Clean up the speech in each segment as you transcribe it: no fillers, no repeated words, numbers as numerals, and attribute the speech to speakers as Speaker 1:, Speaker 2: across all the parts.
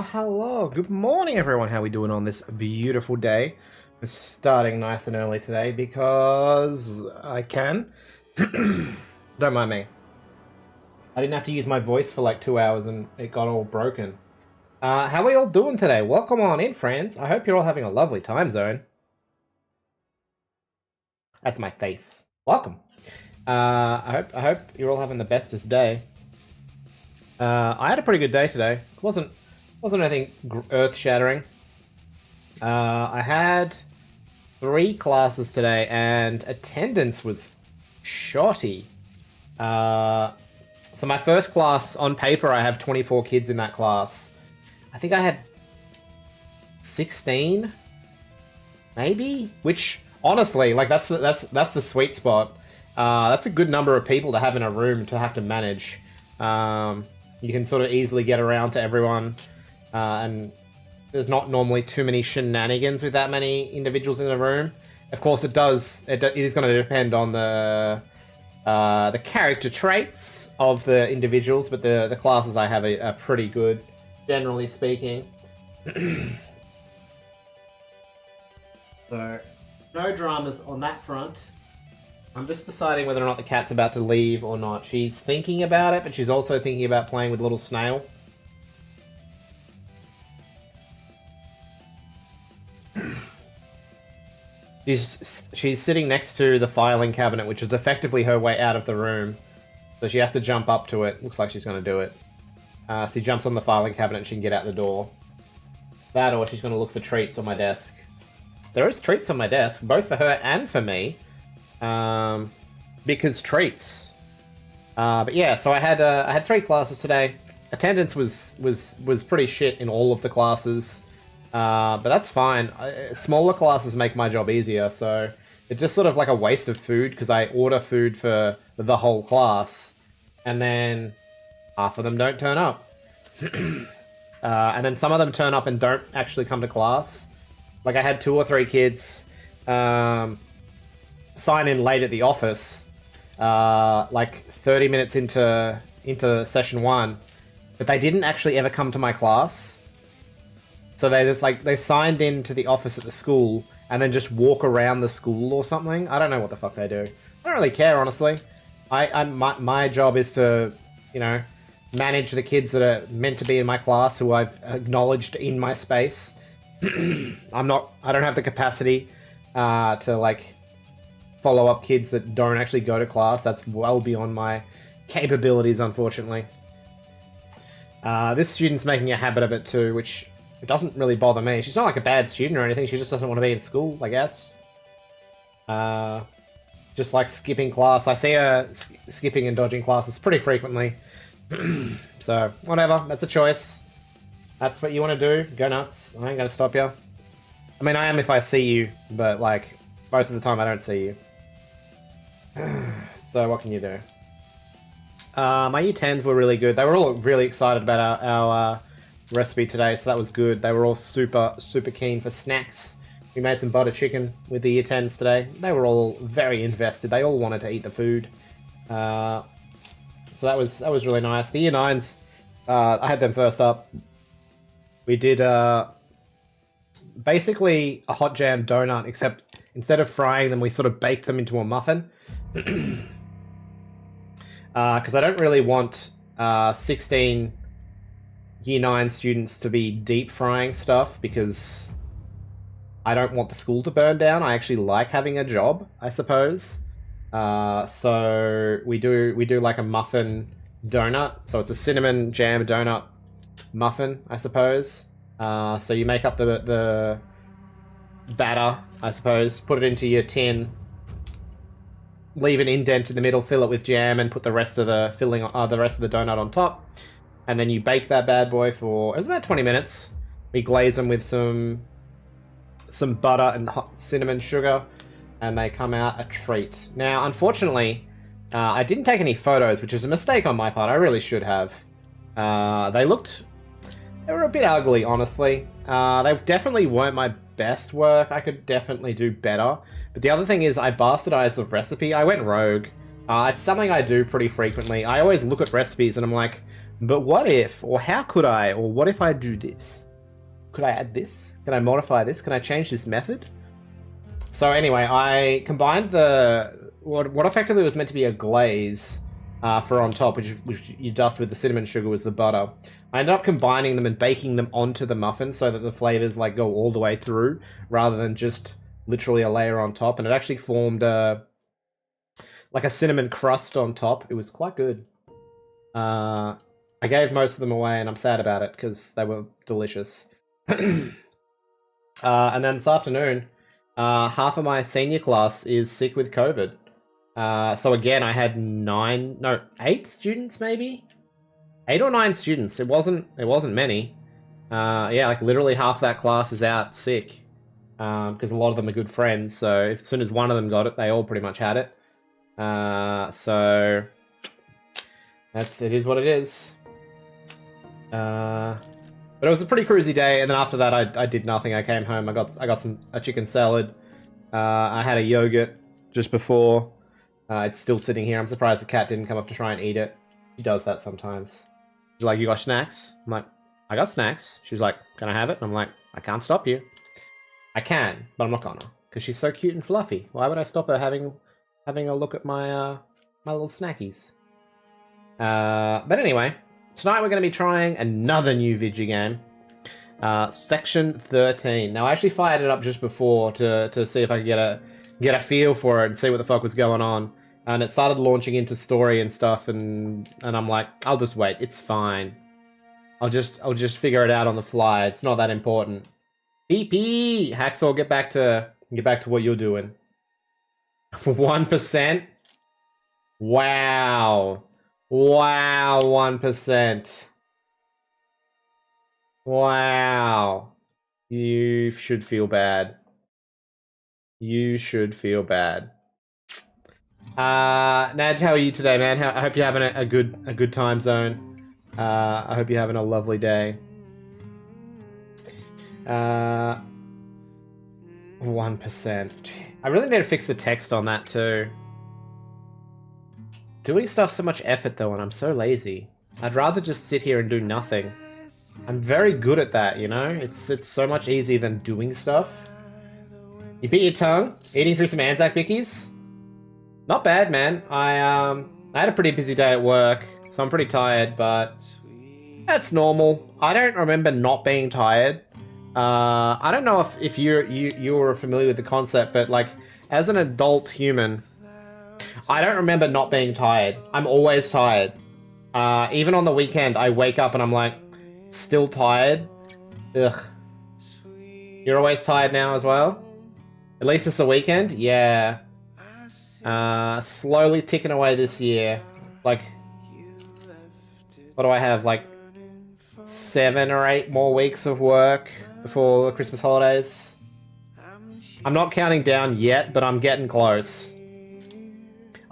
Speaker 1: Hello, good morning everyone. How we doing on this beautiful day? We're starting nice and early today because I can. Don't mind me. I didn't have to use my voice for like 2 hours and it got all broken. How are we all doing today? Welcome on in, friends. I hope you're all having a lovely time zone. That's my face. Welcome. I hope you're all having the bestest day. I had a pretty good day today. It wasn't anything earth-shattering. I had 3 classes today, and attendance was shoddy. So my first class, on paper, I have 24 kids in that class. I think I had 16, maybe? Which, honestly, like that's the sweet spot. That's a good number of people to have in a room to have to manage. You can sort of easily get around to everyone. And there's not normally too many shenanigans with that many individuals in the room. Of course, it is going to depend on the character traits of the individuals, but the classes I have are pretty good, generally speaking. So, no dramas on that front. I'm just deciding whether or not the cat's about to leave or not. She's thinking about it, but she's also thinking about playing with little snail. She's sitting next to the filing cabinet, which is effectively her way out of the room. So she has to jump up to it. Looks like she's going to do it. So she jumps on the filing cabinet and she can get out the door. That, or she's going to look for treats on my desk. There is treats on my desk, both for her and for me. Because treats. But yeah, so I had 3 classes today. Attendance was pretty shit in all of the classes. But that's fine. Smaller classes make my job easier, so it's just sort of like a waste of food because I order food for the whole class, and then half of them don't turn up. And then some of them turn up and don't actually come to class. Like I had 2 or 3 kids sign in late at the office, like 30 minutes into session 1, but they didn't actually ever come to my class. So they signed in to the office at the school and then just walk around the school or something. I don't know what the fuck they do. I don't really care, honestly. My job is to, manage the kids that are meant to be in my class who I've acknowledged in my space. I don't have the capacity to follow up kids that don't actually go to class. That's well beyond my capabilities, unfortunately. This student's making a habit of it too, which it doesn't really bother me. She's not like a bad student or anything. She just doesn't want to be in school, I guess. Just like skipping class. I see her skipping and dodging classes pretty frequently. So, whatever. That's a choice. That's what you want to do. Go nuts. I ain't going to stop you. I mean, I am if I see you, but, most of the time I don't see you. So, what can you do? My Year 10s were really good. They were all really excited about our recipe today, so that was good. They were all super keen for snacks. We made some butter chicken with the Year 10s today. They were all very invested. They all wanted to eat the food. So that was really nice. The Year 9s, I had them first up. We did basically a hot jam donut, except instead of frying them, we sort of baked them into a muffin. Because I don't really want 16 Year 9 students to be deep frying stuff because I don't want the school to burn down. I actually like having a job, I suppose. So we do like a muffin donut. So it's a cinnamon jam donut muffin, I suppose. So you make up the batter, I suppose, put it into your tin, leave an indent in the middle, fill it with jam, and put the rest of the filling, the rest of the donut on top. And then you bake that bad boy for, it's about 20 minutes. We glaze them with some butter and hot cinnamon sugar, and they come out a treat. Now, unfortunately, I didn't take any photos, which is a mistake on my part. I really should have. They were a bit ugly, honestly. They definitely weren't my best work. I could definitely do better. But the other thing is I bastardized the recipe. I went rogue. It's something I do pretty frequently. I always look at recipes and I'm like, But what if, or how could I, or what if I do this? Could I add this? Can I modify this? Can I change this method? So anyway, I combined what effectively was meant to be a glaze for on top, which you dust with the cinnamon sugar, was the butter. I ended up combining them and baking them onto the muffin so that the flavors like go all the way through, rather than just literally a layer on top. And it actually formed like a cinnamon crust on top. It was quite good. I gave most of them away, and I'm sad about it because they were delicious. And then this afternoon, half of my senior class is sick with COVID. So again, I had 8 students, maybe 8 or 9 students. It wasn't many. Yeah, like literally half that class is out sick. Because a lot of them are good friends. So as soon as one of them got it, they all pretty much had it. So it is what it is. But it was a pretty cruisy day, and then after that, I did nothing. I came home. I got a chicken salad. I had a yogurt just before. It's still sitting here. I'm surprised the cat didn't come up to try and eat it. She does that sometimes. She's like, "You got snacks?" I'm like, "I got snacks." She's like, "Can I have it?" And I'm like, "I can't stop you." I can, but I'm not gonna, because she's so cute and fluffy. Why would I stop her having a look at my my little snackies? But anyway, tonight we're going to be trying another new Vigi game, Section 13. Now I actually fired it up just before to see if I could get a feel for it and see what the fuck was going on. And it started launching into story and stuff, and I'm like, I'll just wait. It's fine. I'll just figure it out on the fly. It's not that important. PP Hacksaw, get back to what you're doing. 1%. Wow. Wow, 1%. Wow. You should feel bad. You should feel bad. Naj, how are you today, man? I hope you're having a good time zone. I hope you're having a lovely day. 1%. I really need to fix the text on that too. Doing stuff's so much effort though, and I'm so lazy. I'd rather just sit here and do nothing. I'm very good at that, you know? It's so much easier than doing stuff. You bit your tongue? Eating through some Anzac Bickies? Not bad, man. I had a pretty busy day at work, so I'm pretty tired, but that's normal. I don't remember not being tired. I don't know if you were familiar with the concept, but like, as an adult human, I don't remember not being tired. I'm always tired. Even on the weekend, I wake up and I'm like, still tired? Ugh. You're always tired now as well? At least it's the weekend? Yeah. Slowly ticking away this year. Like, what do I have? Like, 7 or 8 more weeks of work before the Christmas holidays. I'm not counting down yet, but I'm getting close.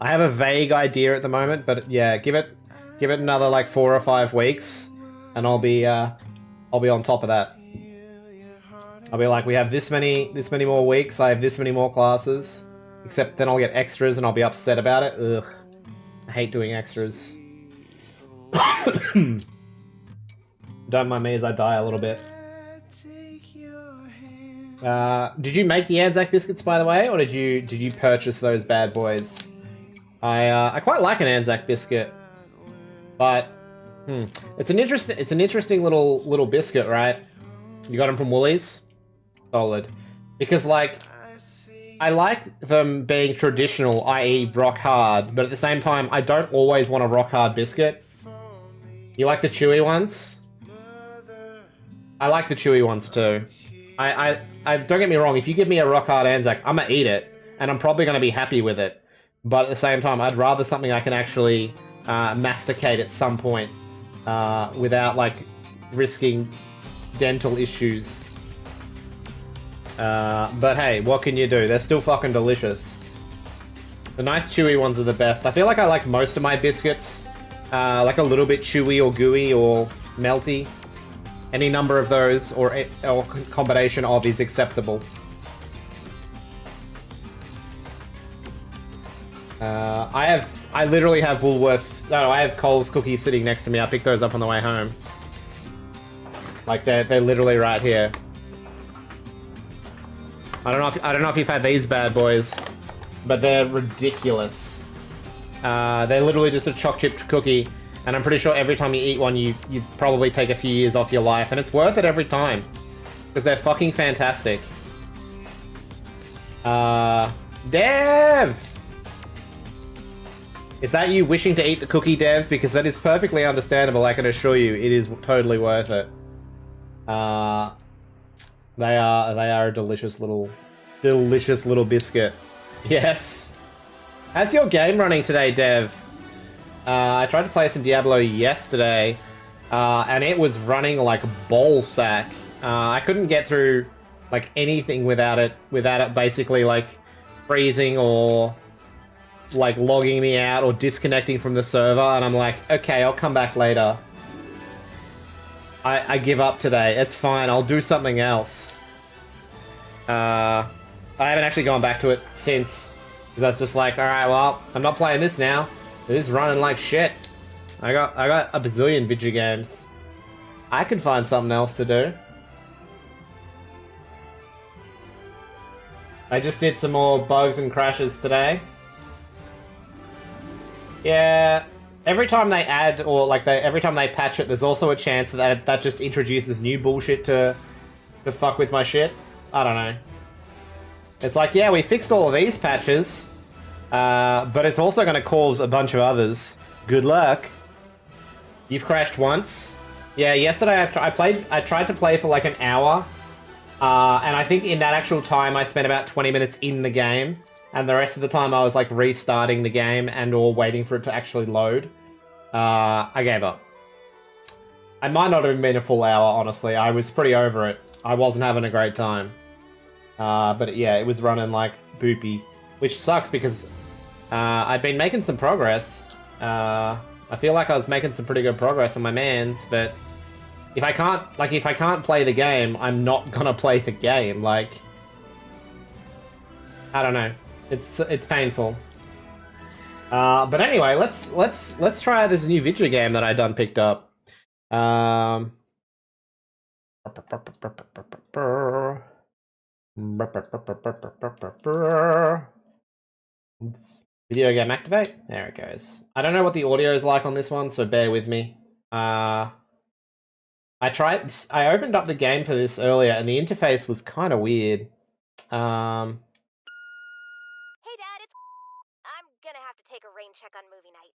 Speaker 1: I have a vague idea at the moment, but yeah, give it another like 4 or 5 weeks, and I'll be on top of that. I'll be like, we have this many more weeks. I have this many more classes. Except then I'll get extras, and I'll be upset about it. Ugh, I hate doing extras. Don't mind me as I die a little bit. Did you make the Anzac biscuits, by the way, or did you purchase those bad boys? I quite like an Anzac biscuit, but it's an interesting little biscuit, right? You got them from Woolies? Solid, because like, I like them being traditional, i.e. rock hard, but at the same time, I don't always want a rock hard biscuit. You like the chewy ones? I like the chewy ones too. I don't get me wrong, if you give me a rock hard Anzac, I'm gonna eat it, and I'm probably gonna be happy with it. But at the same time, I'd rather something I can actually masticate at some point without like risking dental issues. But hey, what can you do? They're still fucking delicious. The nice chewy ones are the best. I feel like I like most of my biscuits like a little bit chewy or gooey or melty. Any number of those or combination of is acceptable. I have I literally have Woolworths. No, I have Coles cookies sitting next to me. I picked those up on the way home. Like they're literally right here. I don't know if you've had these bad boys, but they're ridiculous. They're literally just a choc chipped cookie, and I'm pretty sure every time you eat one, you probably take a few years off your life, and it's worth it every time because they're fucking fantastic. Dev! Is that you wishing to eat the cookie, Dev? Because that is perfectly understandable, I can assure you. It is totally worth it. They are a delicious little biscuit. Yes. How's your game running today, Dev? I tried to play some Diablo yesterday, and it was running like ball sack. I couldn't get through like anything without it basically like freezing or like logging me out or disconnecting from the server, and I'm like, okay, I'll come back later. I give up today. It's fine, I'll do something else. I haven't actually gone back to it since, because I was just like, alright, well, I'm not playing this now. It is running like shit. I got a bazillion video games. I can find something else to do. I just did some more bugs and crashes today. Yeah, every time they add, or like every time they patch it, there's also a chance that just introduces new bullshit to fuck with my shit. I don't know. It's like, yeah, we fixed all of these patches, but it's also going to cause a bunch of others. Good luck. You've crashed once. Yeah, yesterday I tried to play for like an hour, and I think in that actual time I spent about 20 minutes in the game. And the rest of the time I was like restarting the game and or waiting for it to actually load. I gave up. I might not have been a full hour, honestly. I was pretty over it. I wasn't having a great time. But yeah, it was running like boopy. Which sucks because I'd been making some progress. I feel like I was making some pretty good progress on my mans, but if I can't play the game, I'm not gonna play the game. Like, I don't know. It's painful. But anyway, let's try this new video game that I done picked up. Video game activate. There it goes. I don't know what the audio is like on this one, so bear with me. I opened up the game for this earlier, and the interface was kind of weird.
Speaker 2: Take a rain check on movie night.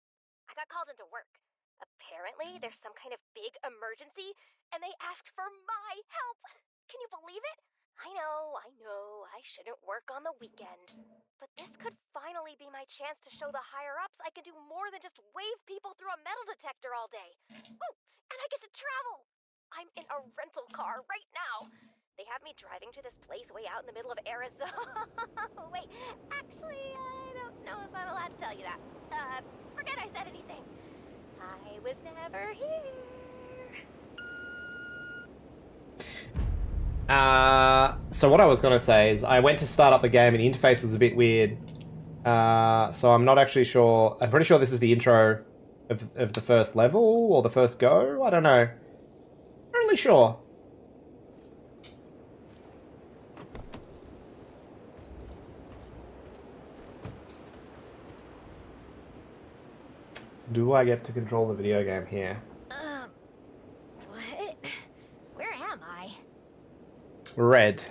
Speaker 2: I got called into work. Apparently, there's some kind of big emergency, and they asked for my help. Can you believe it? I know, I shouldn't work on the weekend. But this could finally be my chance to show the higher-ups I can do more than just wave people through a metal detector all day. Oh, and I get to travel! I'm in a rental car right now. They have me driving to this place way out in the middle of Arizona. Wait, actually, I don't know if I'm allowed to tell you that. Forget I said anything. I was never here.
Speaker 1: So what I was going to say is I went to start up the game and the interface was a bit weird. So I'm not actually sure. I'm pretty sure this is the intro of the first level or the first go. I don't know. Not really sure. Do I get to control the video game here?
Speaker 2: What? Where am I?
Speaker 1: Red.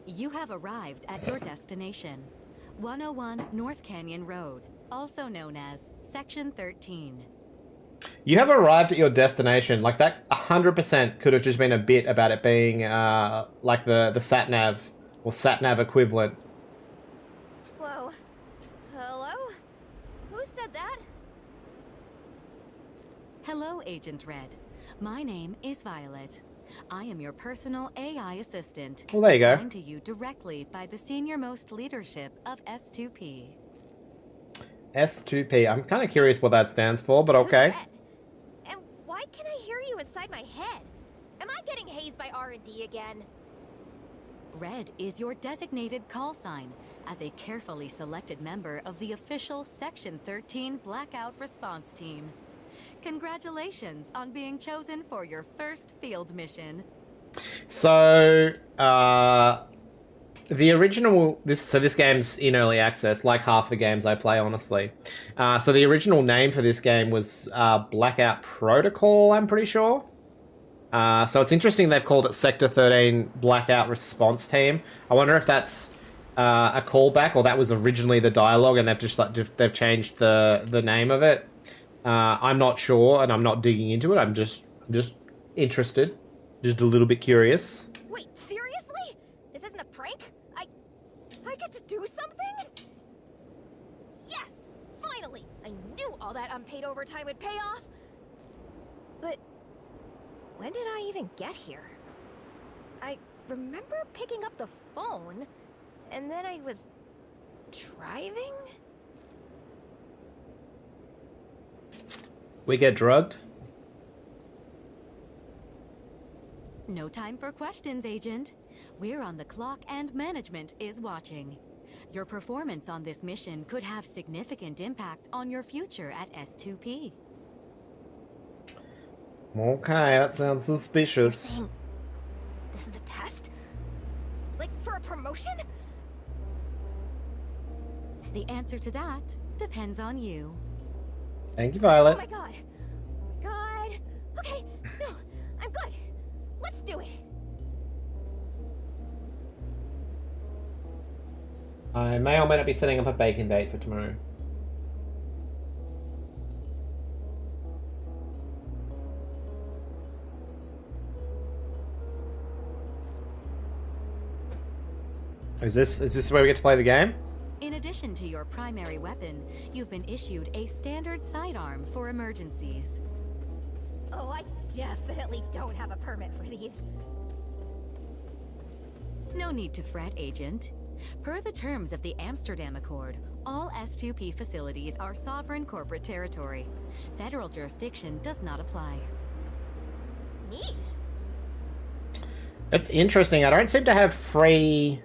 Speaker 3: You have arrived at your destination. 101 North Canyon Road, also known as Section 13.
Speaker 1: You have arrived at your destination. Like, that 100% could have just been a bit about it being, like the sat-nav, or sat-nav equivalent.
Speaker 2: Whoa. Hello? Who said that?
Speaker 3: Hello, Agent Red. My name is Violet. I am your personal AI assistant.
Speaker 1: Well, there you go.
Speaker 3: Assigned to you directly by the senior-most leadership of S2P.
Speaker 1: S2P. I'm kind of curious what that stands for, but okay.
Speaker 2: Who's Red? And why can I hear you inside my head? Am I getting hazed by R&D again?
Speaker 3: Red is your designated call sign as a carefully selected member of the official Section 13 Blackout Response Team. Congratulations on being chosen for your first field mission.
Speaker 1: So, the original, this game's in early access, like half the games I play, honestly. So the original name for this game was Blackout Protocol, I'm pretty sure. So it's interesting they've called it Sector 13 Blackout Response Team. I wonder if that's a callback, or that was originally the dialogue, and they've just they've changed the name of it. I'm not sure, and I'm not digging into it. I'm just interested, just a little bit curious.
Speaker 2: Wait, seriously? This isn't a prank? I get to do something? Yes! Finally! I knew all that unpaid overtime would pay off! But when did I even get here? I remember picking up the phone, and then I was driving?
Speaker 1: We get drugged?
Speaker 3: No time for questions, Agent. We're on the clock and management is watching. Your performance on this mission could have significant impact on your future at S2P.
Speaker 1: Okay, that sounds
Speaker 2: You're
Speaker 1: suspicious.
Speaker 2: saying this is a test? Like, for a promotion?
Speaker 3: The answer to that depends on you.
Speaker 1: Thank you,
Speaker 2: Oh
Speaker 1: Violet.
Speaker 2: my god. Oh my god. Okay, no, I'm good. Let's do it.
Speaker 1: I may or may not be setting up a bacon date for tomorrow. Is this where we get to play the game?
Speaker 3: In addition to your primary weapon, you've been issued a standard sidearm for emergencies.
Speaker 2: Oh, I definitely don't have a permit for these.
Speaker 3: No need to fret, Agent. Per the terms of the Amsterdam Accord, all S2P facilities are sovereign corporate territory. Federal jurisdiction does not apply.
Speaker 2: Neat.
Speaker 1: It's interesting. I don't seem to have free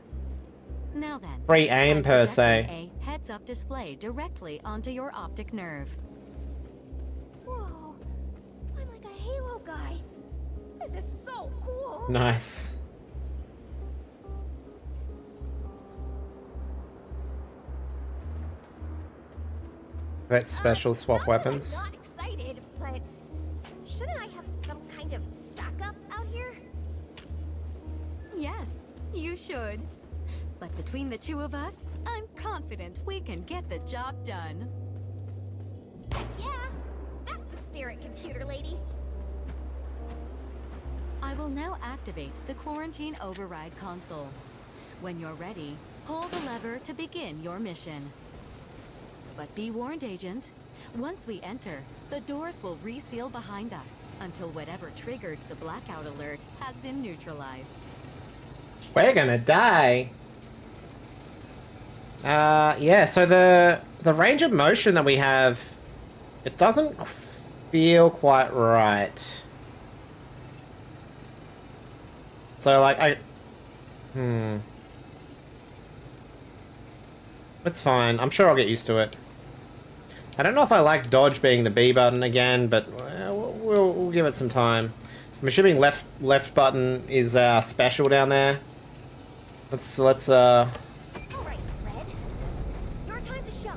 Speaker 3: Now then,
Speaker 1: free aim
Speaker 3: try
Speaker 1: per
Speaker 3: projecting
Speaker 1: se.
Speaker 3: a heads-up display directly onto your optic nerve.
Speaker 2: Whoa. I'm like a Halo guy. This is so cool.
Speaker 1: Nice. Great special swap
Speaker 2: Not that
Speaker 1: weapons.
Speaker 2: I'm not excited, but shouldn't I have some kind of backup out here?
Speaker 3: Yes, you should. But between the two of us, I'm confident we can get the job done.
Speaker 2: Yeah, that's the spirit, computer lady.
Speaker 3: I will now activate the quarantine override console. When you're ready, pull the lever to begin your mission. But be warned, Agent. Once we enter, the doors will reseal behind us until whatever triggered the blackout alert has been neutralized.
Speaker 1: We're gonna die. Yeah, so the range of motion that we have, it doesn't feel quite right. So, like, It's fine. I'm sure I'll get used to it. I don't know if I like dodge being the B button again, but we'll give it some time. I'm assuming left button is special down there. Let's
Speaker 2: All right, Red. Your time to shine.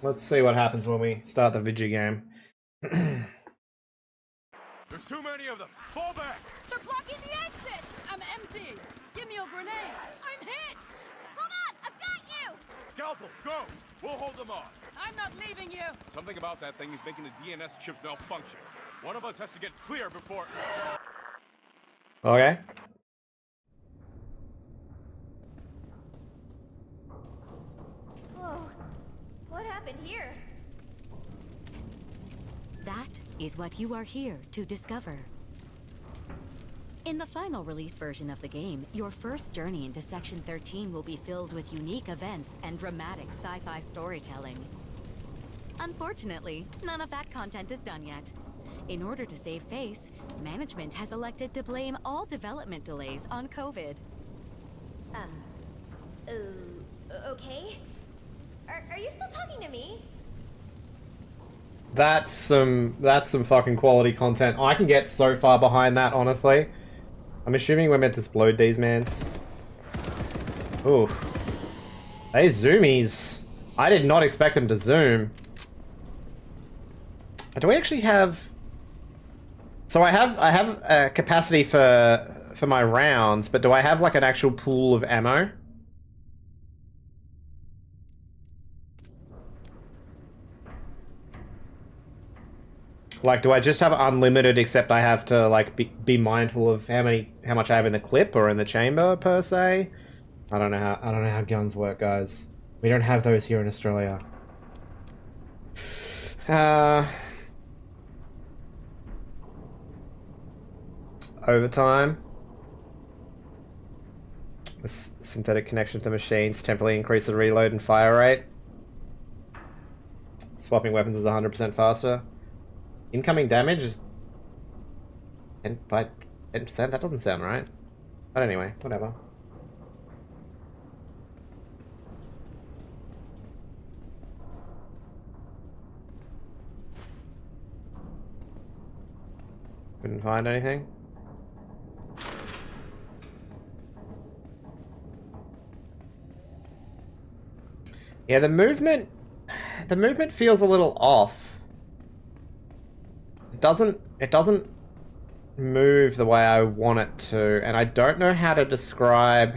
Speaker 1: let's see what happens when we start the video game.
Speaker 4: There's too many of them. Fall back.
Speaker 5: They're blocking the exit! I'm empty! Give me your grenades! I'm hit!
Speaker 2: Hold on, I've got you.
Speaker 4: Scalpel, go. We'll hold them off.
Speaker 5: I'm not leaving you!
Speaker 4: Something about that thing is making the DNS chips malfunction. One of us has to get clear before...
Speaker 1: Okay.
Speaker 2: Whoa, what happened here?
Speaker 3: That is what you are here to discover. In the final release version of the game, your first journey into Section 13 will be filled with unique events and dramatic sci-fi storytelling. Unfortunately, none of that content is done yet. In order to save face, management has elected to blame all development delays on COVID.
Speaker 2: Okay? Are you still talking to me?
Speaker 1: That's some fucking quality content. I can get so far behind that, honestly. I'm assuming we're meant to explode these mans. Ooh. They zoomies. I did not expect them to zoom. Do we actually have... So I have a capacity for my rounds, but do I have like an actual pool of ammo? Like, do I just have unlimited, except I have to like be mindful of how much I have in the clip or in the chamber per se? I don't know how guns work, guys. We don't have those here in Australia. Overtime. With synthetic connection to machines temporarily increase the reload and fire rate. Swapping weapons is 100% faster. Incoming damage is 10 by 10%? That doesn't sound right. But anyway, whatever. Couldn't find anything. Yeah, the movement feels a little off. It doesn't move the way I want it to, and I don't know how to describe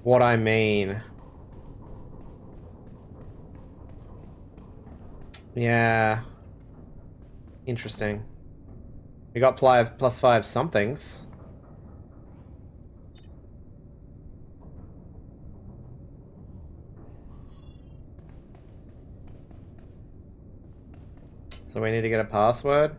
Speaker 1: what I mean. Yeah. Interesting. We got +5 somethings. So we need to get a password.